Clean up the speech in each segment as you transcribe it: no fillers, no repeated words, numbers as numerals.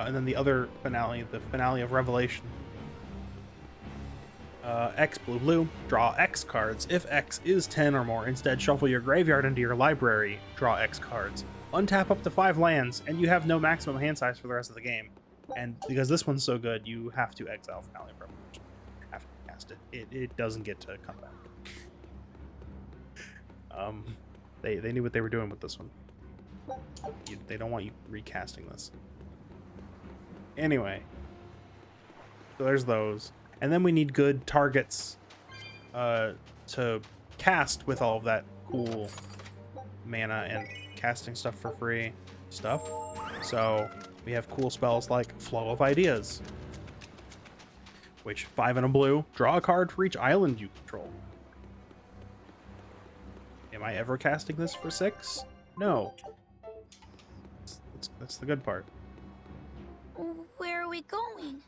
And then the other finale, the finale of Revelation. X blue blue, draw X cards. If X is 10 or more, instead shuffle your graveyard into your library, draw X cards. Untap up to 5 lands, and you have no maximum hand size for the rest of the game. And because this one's so good, you have to exile Finale of Revelation. You have to cast it. It doesn't get to come back. They knew what they were doing with this one. They don't want you recasting this. Anyway, so there's those. And then we need good targets to cast with all of that cool mana and casting stuff for free stuff. So we have cool spells like Flow of Ideas, which 5 and a blue, draw a card for each island you control. Am I ever casting this for 6? No. That's the good part. Where are we going?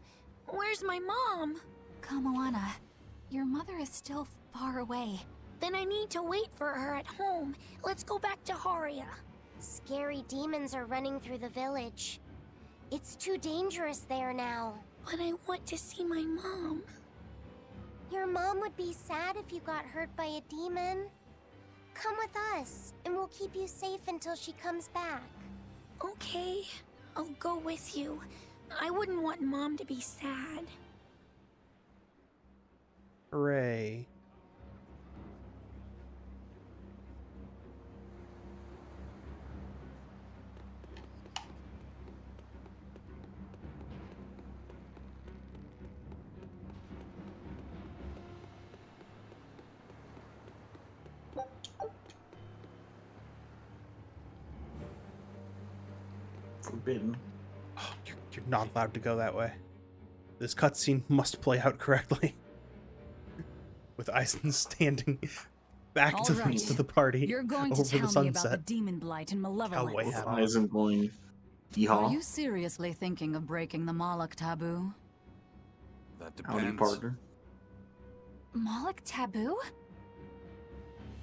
Where's my mom? Kamoana, your mother is still far away. Then I need to wait for her at home. Let's go back to Haria. Scary demons are running through the village. It's too dangerous there now. But I want to see my mom. Your mom would be sad if you got hurt by a demon. Come with us, and we'll keep you safe until she comes back. Okay, I'll go with you. I wouldn't want Mom to be sad. Hooray. Forbidden. Oh, you're not allowed to go that way. This cutscene must play out correctly. With Eisen standing back to the rest of the party. You're going to over the tell me about the sunset. demon blight and malevolence. Cowboy hat. Eisen going Are yeehaw. you seriously thinking of breaking the Moloch taboo? That Howdy, depends. partner. Moloch taboo?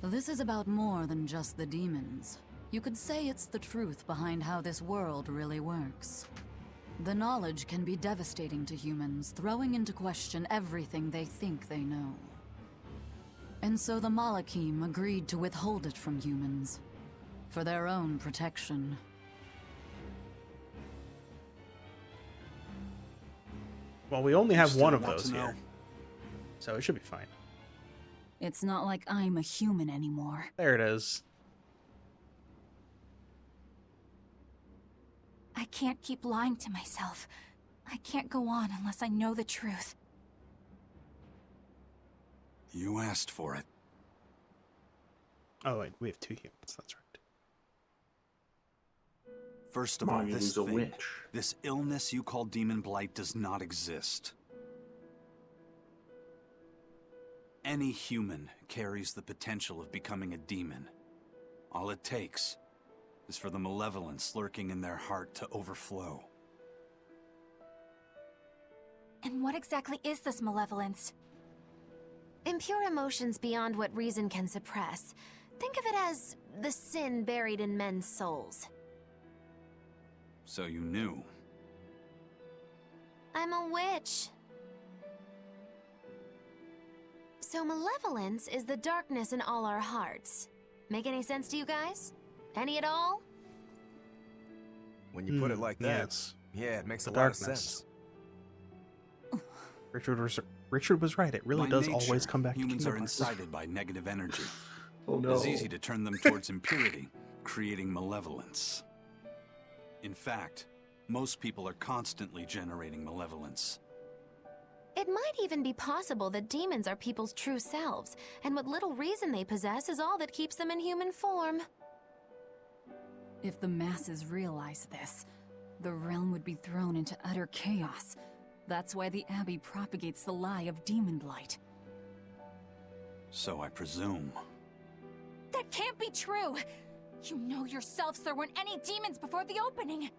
This is about more than just the demons. You could say it's the truth behind how this world really works. The knowledge can be devastating to humans, throwing into question everything they think they know. And so the Malachim agreed to withhold it from humans, for their own protection. Well, we only have still one of want those to know? here. So it should be fine. It's not like I'm a human anymore. There it is. I can't keep lying to myself. I can't go on unless I know the truth. You asked for it. Oh, wait, we have 2 humans. That's right. First of all, Marion's this a thing, witch. this illness you call demon blight does not exist. Any human carries the potential of becoming a demon. All it takes is for the malevolence lurking in their heart to overflow. And what exactly is this malevolence? Impure emotions beyond what reason can suppress. Think of it as the sin buried in men's souls. So you knew. I'm a witch. So malevolence is the darkness in all our hearts. Make any sense to you guys? Any at all? When you put it like that, Yes. yeah, it makes The a lot of darkness. sense. Richard was right. It really By does nature, always come back humans to are Kingdom Hearts. incited by negative energy. Oh no. It's easy to turn them towards impurity, creating malevolence. In fact, most people are constantly generating malevolence. It might even be possible that demons are people's true selves, and what little reason they possess is all that keeps them in human form. If the masses realize this, the realm would be thrown into utter chaos. That's why the Abbey propagates the lie of demon blight. So I presume. That can't be true! You know yourselves there weren't any demons before the opening!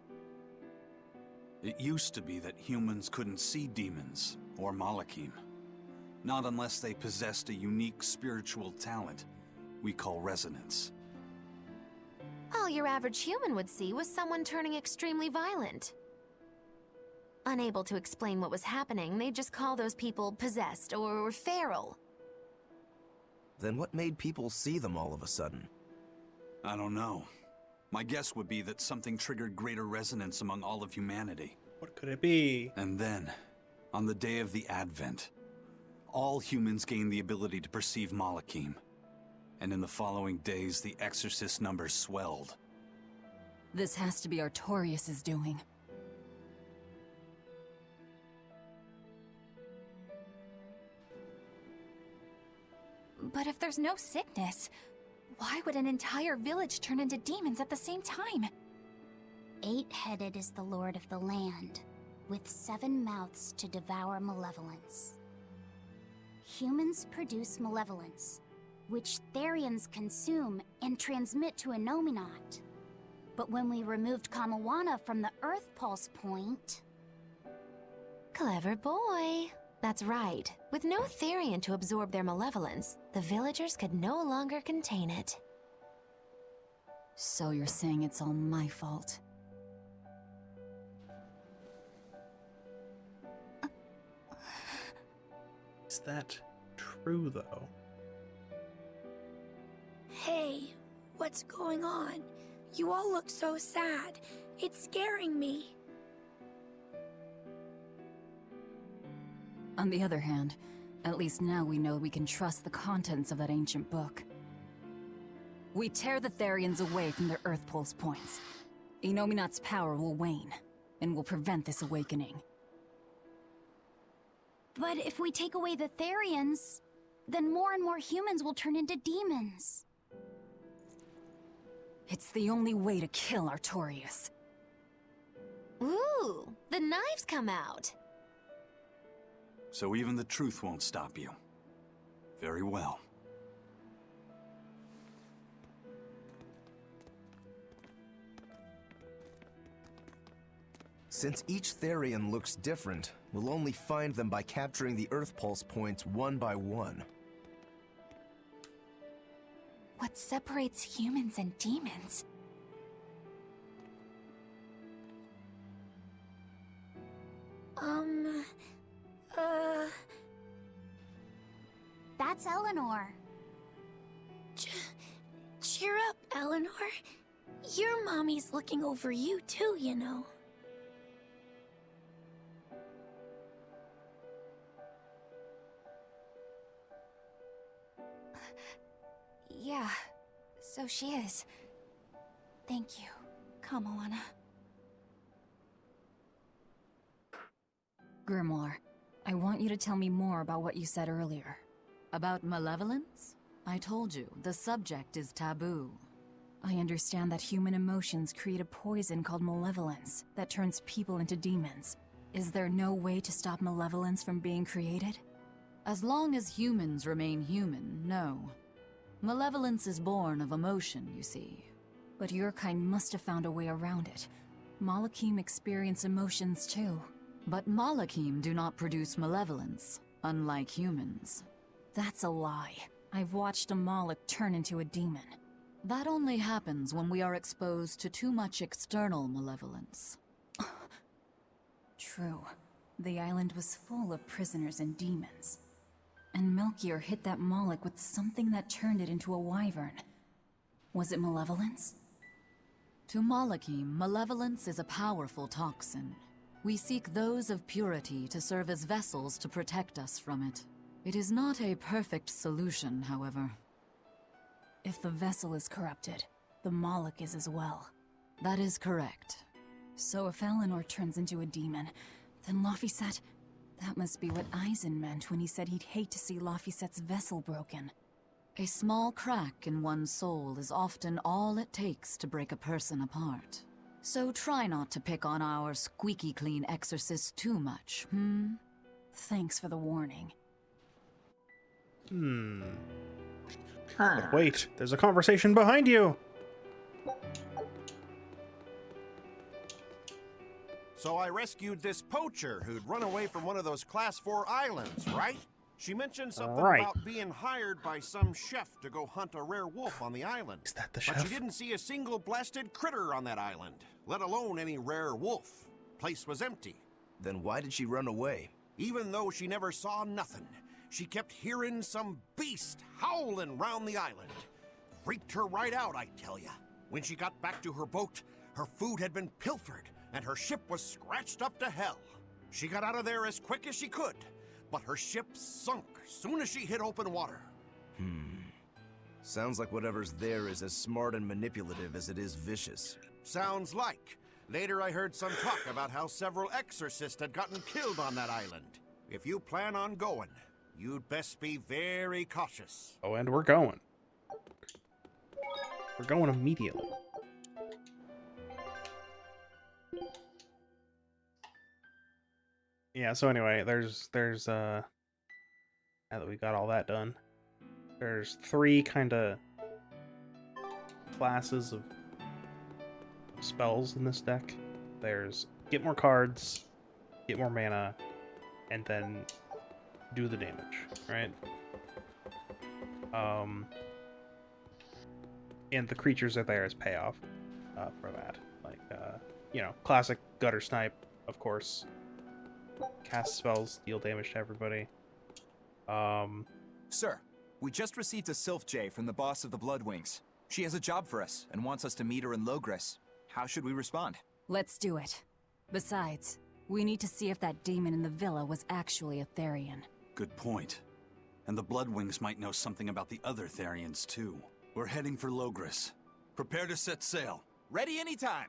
It used to be that humans couldn't see demons, or Malachim. Not unless they possessed a unique spiritual talent we call resonance. All your average human would see was someone turning extremely violent. Unable to explain what was happening, they just call those people possessed or feral. Then what made people see them all of a sudden? I don't know. My guess would be that something triggered greater resonance among all of humanity. What could it be? And then, on the day of the Advent, all humans gained the ability to perceive Malachim. And in the following days, the exorcist numbers swelled. This has to be Artorius' doing. But if there's no sickness, why would an entire village turn into demons at the same time? 8-headed is the lord of the land, with 7 mouths to devour malevolence. Humans produce malevolence, which Therians consume and transmit to Innominat. But when we removed Kamawana from the Earth Pulse point... Clever boy. That's right. With no Therian to absorb their malevolence, the villagers could no longer contain it. So you're saying it's all my fault? Is that true, though? Hey, what's going on? You all look so sad. It's scaring me. On the other hand, at least now we know we can trust the contents of that ancient book. We tear the Therians away from their Earth Pulse points. Innominat's power will wane, and will prevent this awakening. But if we take away the Therians, then more and more humans will turn into demons. It's the only way to kill Artorius. Ooh, the knives come out. So even the truth won't stop you. Very well. Since each Therian looks different, we'll only find them by capturing the Earth Pulse points one by one. What separates humans and demons? That's Eleanor. Cheer up, Eleanor. Your mommy's looking over you too, you know. Yeah, so she is. Thank you, Kamawana. Grimoire, I want you to tell me more about what you said earlier. About malevolence? I told you, the subject is taboo. I understand that human emotions create a poison called malevolence that turns people into demons. Is there no way to stop malevolence from being created? As long as humans remain human, no. Malevolence is born of emotion, you see. But your kind must have found a way around it. Malachim experience emotions too. But Malachim do not produce malevolence, unlike humans. That's a lie. I've watched a Malak turn into a demon. That only happens when we are exposed to too much external malevolence. True. The island was full of prisoners and demons. And Melchior hit that Malak with something that turned it into a wyvern. Was it malevolence? To Malachim, malevolence is a powerful toxin. We seek those of purity to serve as vessels to protect us from it. It is not a perfect solution, however. If the vessel is corrupted, the Malak is as well. That is correct. So if Eleanor turns into a demon, then Laphicet... That must be what Eisen meant when he said he'd hate to see Laphicet's vessel broken. A small crack in one's soul is often all it takes to break a person apart. So try not to pick on our squeaky clean exorcist too much, Thanks for the warning. But wait, there's a conversation behind you! So I rescued this poacher who'd run away from one of those Class 4 islands, right? She mentioned something Right. about being hired by some chef to go hunt a rare wolf on the island. Is that the But chef? she didn't see a single blasted critter on that island, let alone any rare wolf. Place was empty. Then why did she run away? Even though she never saw nothing, she kept hearing some beast howling round the island. Freaked her right out, I tell ya. When she got back to her boat, her food had been pilfered, and her ship was scratched up to hell. She got out of there as quick as she could, but her ship sunk soon as she hit open water. Sounds like whatever's there is as smart and manipulative as it is vicious. Sounds like. Later I heard some talk about how several exorcists had gotten killed on that island. If you plan on going, you'd best be very cautious. Oh, and we're going. We're going immediately. Yeah, so anyway, there's now that we got all that done, there's 3 kind of classes of spells in this deck. There's get more cards, get more mana, and then do the damage, right? And the creatures are there as payoff for that. Like, you know, classic Gutter Snipe, of course. Cast spells, deal damage to everybody. Sir, we just received a Sylph J from the boss of the Bloodwings. She has a job for us and wants us to meet her in Logres. How should we respond? Let's do it. Besides, we need to see if that demon in the villa was actually a Therian. Good point. And the Bloodwings might know something about the other Therians, too. We're heading for Logres. Prepare to set sail. Ready anytime!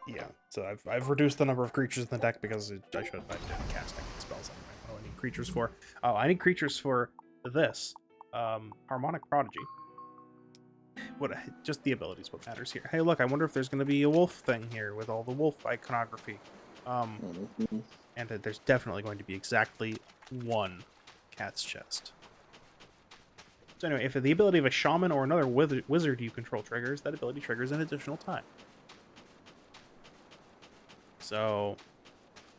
Yeah, so I've reduced the number of creatures in the deck because I did casting spells anyway. What do I need creatures for? Oh, I need creatures for this. Harmonic Prodigy. Just the abilities what matters here. Hey, look, I wonder if there's going to be a wolf thing here with all the wolf iconography. And there's definitely going to be exactly 1 cat's chest. So anyway, if the ability of a shaman or another wizard you control triggers, that ability triggers an additional time. So,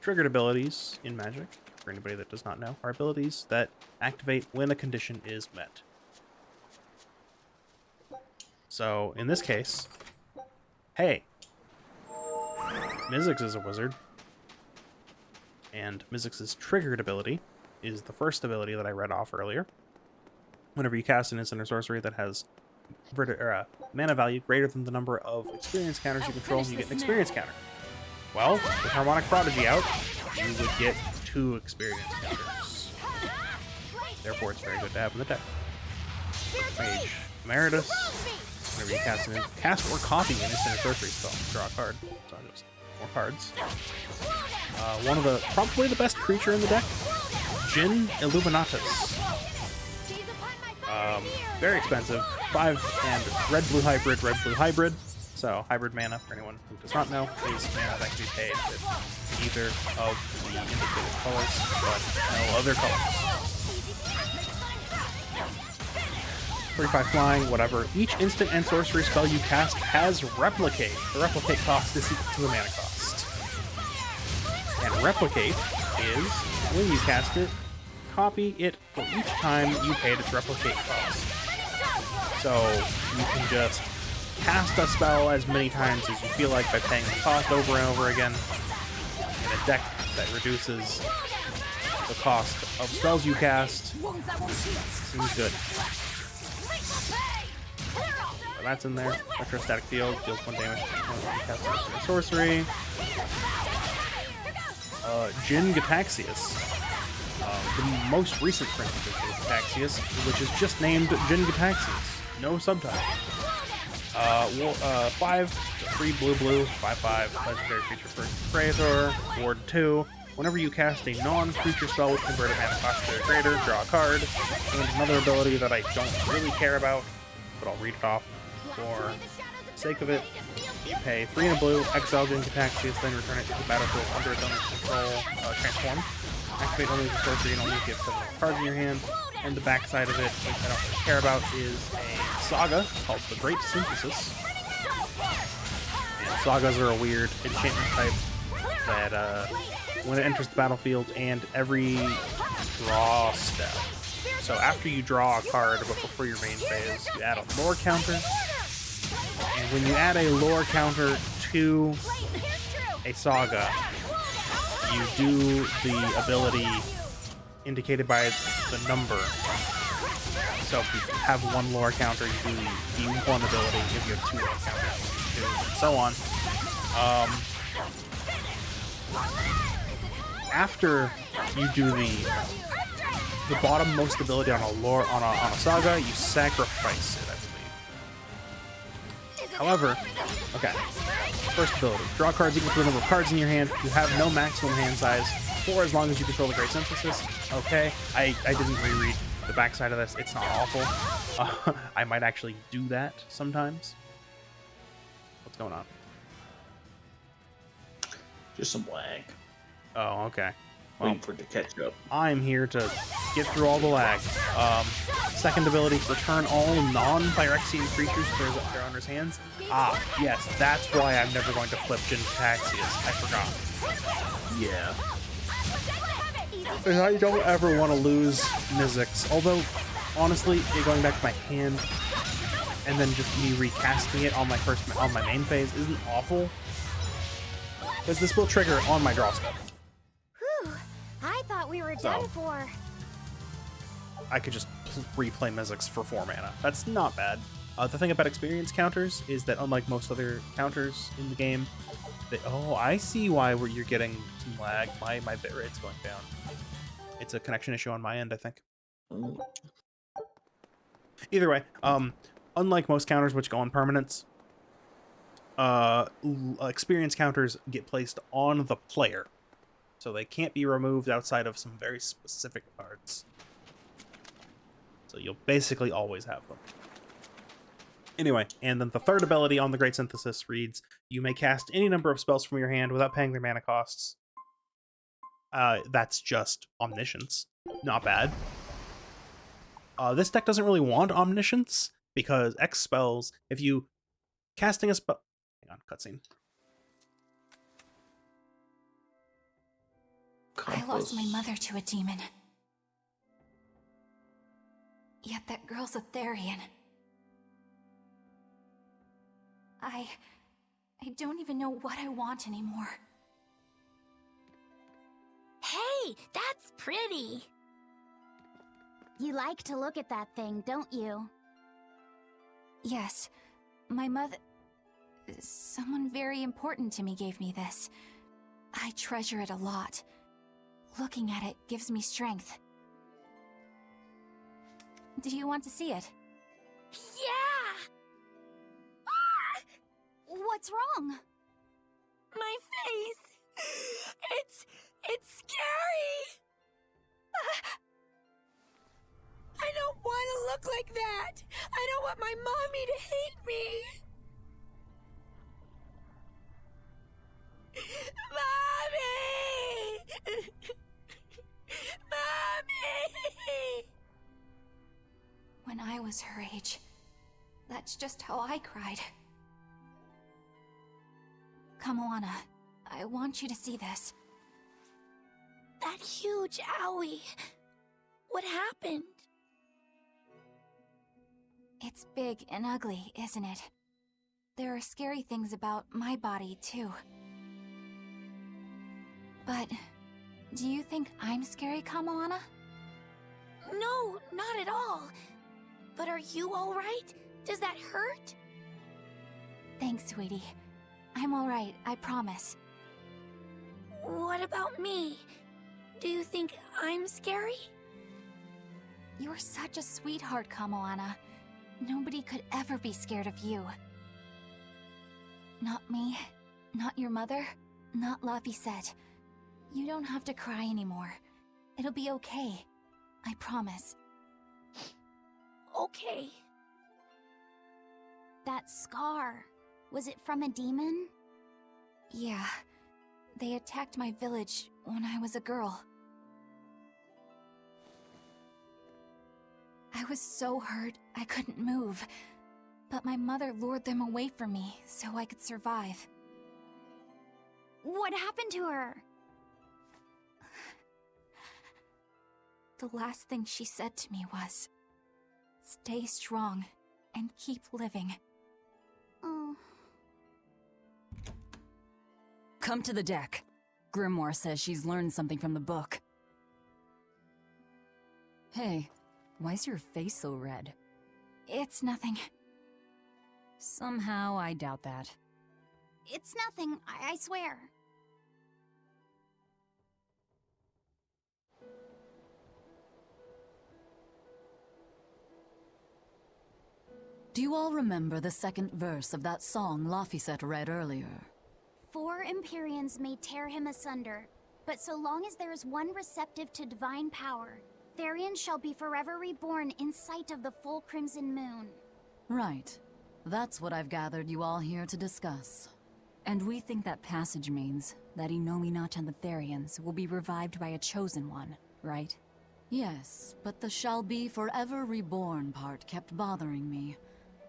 triggered abilities in Magic, for anybody that does not know, are abilities that activate when a condition is met. So, in this case, hey, Mizzix is a wizard, and Mizzix's triggered ability is the first ability that I read off earlier. Whenever you cast an instant or sorcery that has mana value greater than the number of experience counters you control, you get an experience counter. Well, with Harmonic Prodigy out, you would get 2 experience counters. Therefore, it's very good to have in the deck. Mage Emeritus. Whenever you cast or copy an instant or sorcery spell, draw a card. So just more cards. One of probably the best creature in the deck, Jin Illuminatus. Very expensive. 5 and red-blue hybrid. So, hybrid mana, for anyone who does not know, is mana that can be paid with either of the indicated colors, but no other colors. 35 flying, whatever. Each instant and sorcery spell you cast has Replicate. The Replicate cost is equal to the mana cost. And Replicate is, when you cast it, copy it for each time you paid its Replicate cost. So, you can just cast a spell as many times as you feel like by paying the cost over and over again in a deck that reduces the cost of spells you cast. Seems good. So that's in there. Electrostatic Field deals 1 damage to cast a sorcery. Jin Gataxius. The most recent print of Jin Gataxius, which is just named Jin Gataxius. No subtitle. 5, 3 blue, 5/5, legendary creature for Praetor, Ward 2. Whenever you cast a non-creature spell with converted mana cost to a greater, draw a card. And another ability that I don't really care about, but I'll read it off for the sake of it. You pay 3 and a blue, exile Jin Gataxius, then return it to the battlefield under its owner's control, transform. Activate only the sorcery and only give 7 cards in your hand. And the backside of it, which I don't really care about, is a saga called the Great Synthesis. And sagas are a weird enchantment type that when it enters the battlefield and every draw step. So after you draw a card before your main phase, you add a lore counter. And when you add a lore counter into a saga, you do the ability indicated by the number. So if you have one lore counter, you do the one ability. If you have two lore counters, you do, and so on. After you do the bottommost ability on a saga, you sacrifice it, I believe. However, okay. First ability: draw cards equal to the number of cards in your hand. You have no maximum hand size for as long as you control the Great Synthesis. Okay, I didn't reread the backside of this. It's not awful. I might actually do that sometimes. What's going on? Just some lag. Oh, okay. Well, Waiting for it to catch up. I'm here to get through all the lag. Second ability: return all non-Phyrexian creatures to their owner's hands. Ah, yes, that's why I'm never going to flip Jin Taxius. I forgot. Yeah. And I don't ever want to lose Mizzix. Although, honestly, going back to my hand and then just me recasting it on my main phase isn't awful, because this will trigger on my draw step. Whew, I thought we were done for. I could just replay Mizzix for 4 mana. That's not bad. The thing about experience counters is that unlike most other counters in the game, oh, I see why you're getting some lag. My bitrate's going down. It's a connection issue on my end, I think. Either way, unlike most counters which go on permanence, experience counters get placed on the player, so they can't be removed outside of some very specific cards. So you'll basically always have them. Anyway, and then the third ability on the Great Synthesis reads: you may cast any number of spells from your hand without paying their mana costs. That's just Omniscience. Not bad. This deck doesn't really want Omniscience, because X spells, if you casting a spell... Hang on, cutscene. I lost my mother to a demon. Yet that girl's a Therian. I don't even know what I want anymore. Hey, that's pretty. You like to look at that thing, don't you? Yes, my mother... Someone very important to me gave me this. I treasure it a lot. Looking at it gives me strength. Do you want to see it? Yeah! What's wrong? My face! It's scary! I don't want to look like that! I don't want my mommy to hate me! Mommy! Mommy! When I was her age, that's just how I cried. Come, Moana. I want you to see this. That huge owie. What happened? It's big and ugly, isn't it? There are scary things about my body, too. But do you think I'm scary, Kamoana? No, not at all. But are you all right? Does that hurt? Thanks, sweetie. I'm all right, I promise. What about me? Do you think I'm scary? You're such a sweetheart, Kamoana. Nobody could ever be scared of you. Not me, not your mother, not Laphicet. You don't have to cry anymore. It'll be okay. I promise. Okay. That scar, was it from a demon? Yeah. They attacked my village when I was a girl. I was so hurt I couldn't move, but my mother lured them away from me so I could survive. What happened to her? The last thing she said to me was, "Stay strong and keep living." Oh. Come to the deck. Grimoire says she's learned something from the book. Hey, why's your face so red? It's nothing. Somehow, I doubt that. It's nothing, I swear. Do you all remember the second verse of that song Laphicet read earlier? 4 Empyreans may tear him asunder, but so long as there is one receptive to divine power, Therian shall be forever reborn in sight of the full crimson moon. Right. That's what I've gathered you all here to discuss. And we think that passage means that Innominat and the Therians will be revived by a chosen one, right? Yes, but the shall be forever reborn part kept bothering me.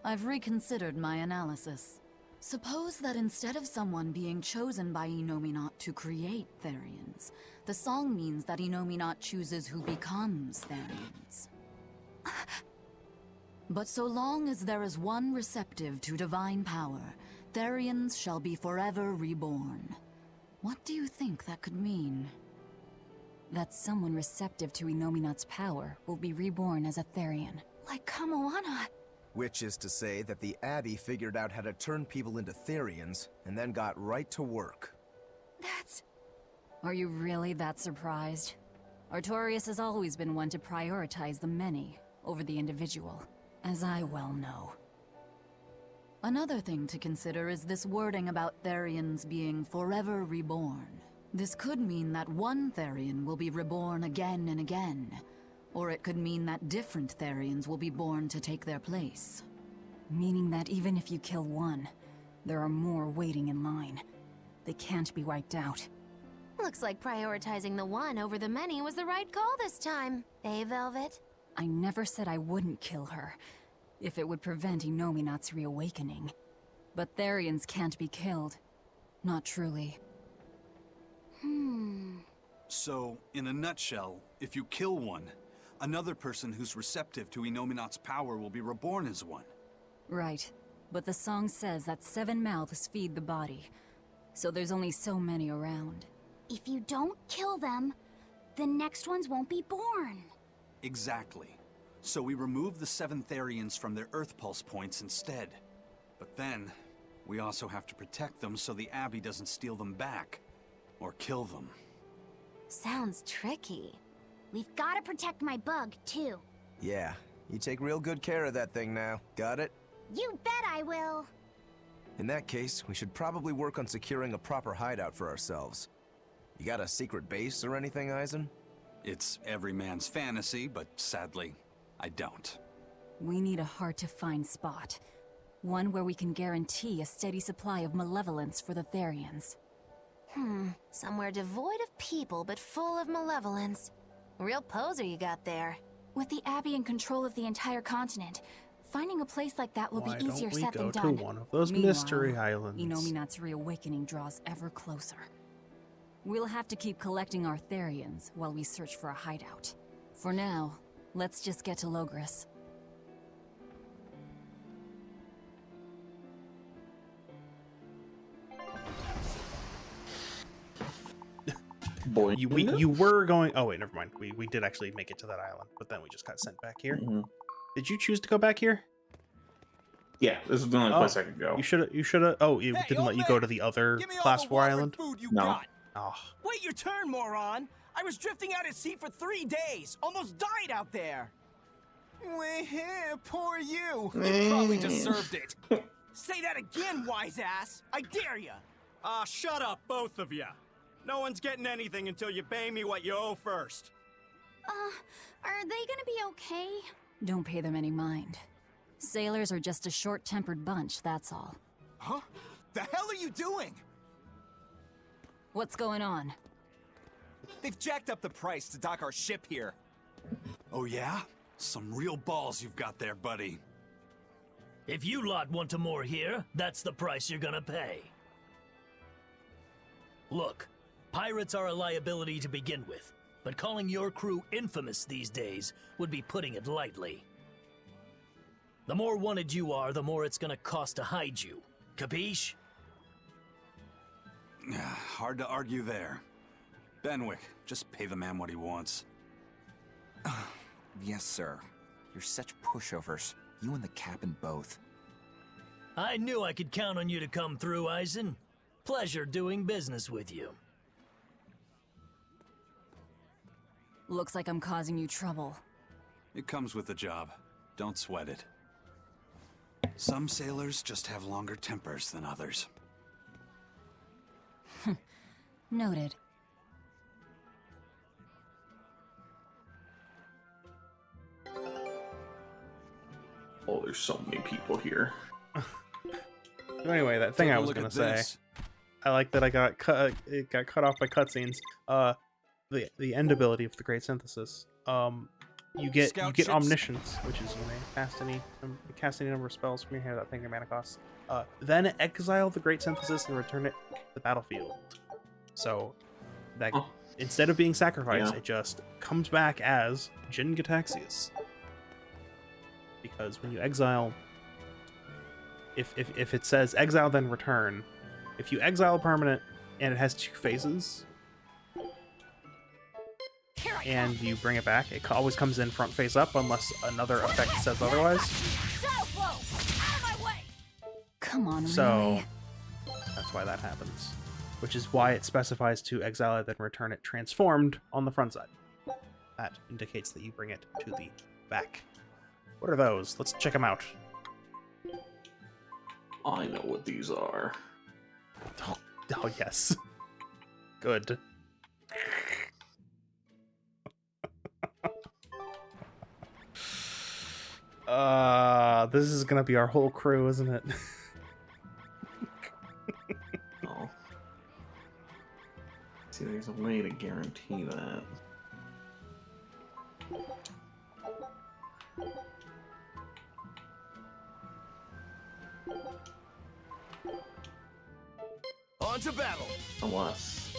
I've reconsidered my analysis. Suppose that instead of someone being chosen by Innominat to create Therians, the song means that Innominat chooses who becomes Therians. But so long as there is one receptive to divine power, Therians shall be forever reborn. What do you think that could mean? That someone receptive to Innominat's power will be reborn as a Therian. Like Kamoana! Which is to say that the Abbey figured out how to turn people into Therians, and then got right to work. That's... Are you really that surprised? Artorias has always been one to prioritize the many over the individual, as I well know. Another thing to consider is this wording about Therians being forever reborn. This could mean that one Therian will be reborn again and again, or it could mean that different Therians will be born to take their place. Meaning that even if you kill one, there are more waiting in line. They can't be wiped out. Looks like prioritizing the one over the many was the right call this time. Eh, Velvet? I never said I wouldn't kill her, if it would prevent Innominat's reawakening. But Therians can't be killed. Not truly. So, in a nutshell, if you kill one, another person who's receptive to Innominat's power will be reborn as one. Right. But the song says that 7 mouths feed the body, so there's only so many around. If you don't kill them, the next ones won't be born. Exactly. So we remove the 7 Therians from their Earth Pulse points instead. But then, we also have to protect them so the Abbey doesn't steal them back. Or kill them. Sounds tricky. We've got to protect my bug, too. Yeah, you take real good care of that thing now. Got it? You bet I will. In that case, we should probably work on securing a proper hideout for ourselves. You got a secret base or anything, Eisen? It's every man's fantasy, but sadly, I don't. We need a hard-to-find spot. One where we can guarantee a steady supply of malevolence for the Therians. Somewhere devoid of people but full of malevolence. Real poser you got there. With the Abbey in control of the entire continent, finding a place like that will Why be easier don't we said go than to done. one of those Meanwhile, mystery islands? Innominat's reawakening draws ever closer. We'll have to keep collecting our Therians while we search for a hideout. For now, let's just get to Logris. Boy, You were going... Oh, wait, never mind. We did actually make it to that island, but then we just got sent back here. Did you choose to go back here? Yeah, this is the only place I could go. You should have... Oh, it didn't let you go to the other Class 4 island? No. Oh. Wait your turn, moron! I was drifting out at sea for 3 days. Almost died out there. Poor you. You probably deserved it. Say that again, wise ass. I dare ya. Shut up, both of ya. No one's getting anything until you pay me what you owe first. Are they gonna be okay? Don't pay them any mind. Sailors are just a short-tempered bunch, that's all. Huh? The hell are you doing? What's going on? They've jacked up the price to dock our ship here. Oh yeah? Some real balls you've got there, buddy. If you lot want to moor here, that's the price you're gonna pay. Look, pirates are a liability to begin with, but calling your crew infamous these days would be putting it lightly. The more wanted you are, the more it's gonna cost to hide you. Capiche? Hard to argue there. Benwick, just pay the man what he wants. Yes, sir. You're such pushovers. You and the captain both. I knew I could count on you to come through, Eisen. Pleasure doing business with you. Looks like I'm causing you trouble. It comes with the job. Don't sweat it. Some sailors just have longer tempers than others. Noted. Oh, there's so many people here. So anyway, that thing I was gonna say. I like that I got cut. It got cut off by cutscenes. The end ability of the Great Synthesis. You get omniscience, which is you may cast any number of spells from your hand without paying your mana costs. Then exile the Great Synthesis and return it to the battlefield. So that instead of being sacrificed, it just comes back as Jin Gataxias. Because when you exile, if it says exile then return, if you exile a permanent and it has 2 phases, and you bring it back, it always comes in front face up unless another effect says otherwise. Come on, So really? that's why that happens. Which is why it specifies to exile it then return it transformed on the front side. That indicates that you bring it to the back. What are those? Let's check them out. I know what these are. Oh yes. Good. This is gonna be our whole crew, isn't it? Oh. See, there's a way to guarantee that. On to battle. Unless.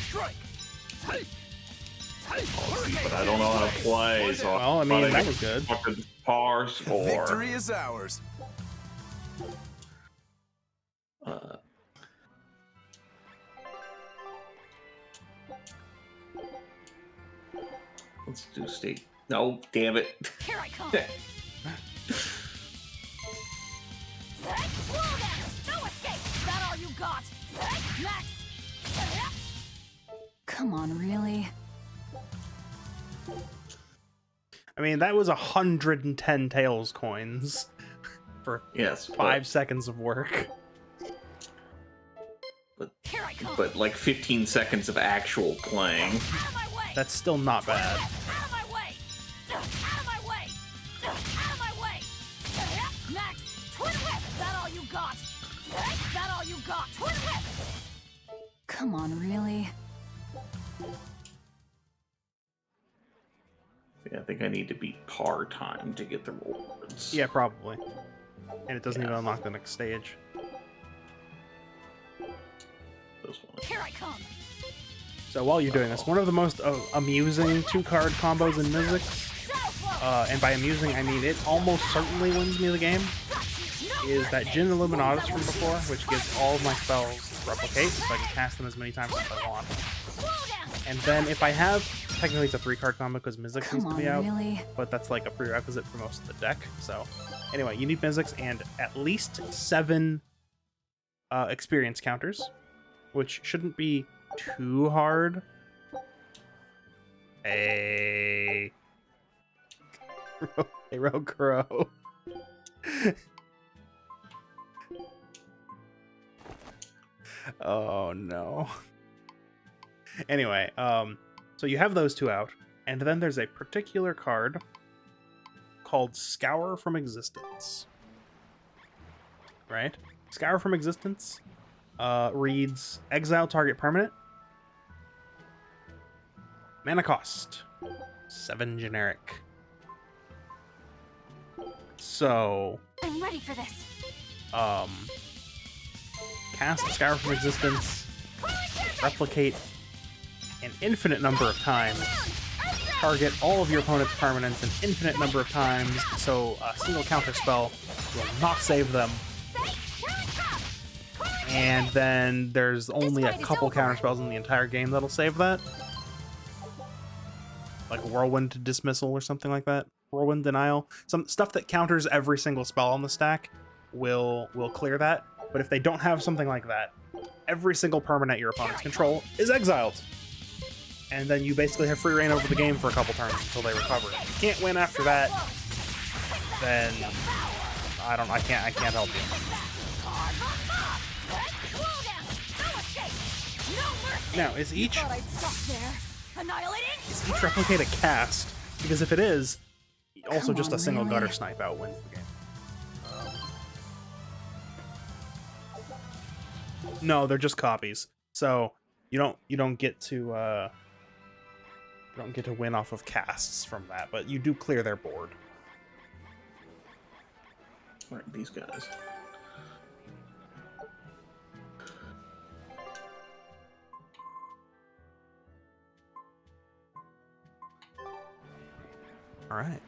Strike. Oh, see, but I don't know how to play, so well, I mean, that was good. Fucking par score. Victory is ours. Let's do state. No, damn it. Here I come. No escape. That all you got? Next. Come on, really? I mean, that was 110 Tails coins for 5 seconds of work. But like 15 seconds of actual playing. That's still not bad. Next. Twin whip. That all you got? That all you got? Twin whip. Come on, really? Yeah, I think I need to beat par time to get the rewards. Yeah, probably. And it doesn't even unlock the next stage. Here I come. So while you're doing this, one of the most amusing 2-card combos in Mizzix, and by amusing I mean it almost certainly wins me the game, is that Jin Illuminatus from before, which gives all of my spells replicate, so I can cast them as many times as I want. And then if I have, technically it's a 3-card combo because Mizzix needs to be out, but that's like a prerequisite for most of the deck. So anyway, you need Mizzix and at least 7 experience counters, which shouldn't be too hard. Hey. Hero Crow. Oh no. Anyway, so you have those 2 out, and then there's a particular card called Scour from Existence. Right? Scour from Existence reads exile target permanent. Mana cost 7 generic. So I'm ready for this. Cast Scour from Existence, replicate an infinite number of times, target all of your opponent's permanents an infinite number of times, so a single counter spell will not save them. And then there's only a couple counterspells in the entire game that'll save that. Like Whirlwind Dismissal or something like that. Whirlwind Denial. Some stuff that counters every single spell on the stack will clear that. But if they don't have something like that, every single permanent your opponents control is exiled. And then you basically have free reign over the game for a couple turns until they recover. If you can't win after that, then I can't help you. Now, is each replicate a cast? Because if it is, also just a single gutter snipe out wins the game. No, they're just copies. So you don't get to win off of casts from that, but you do clear their board. Alright, these guys. All right.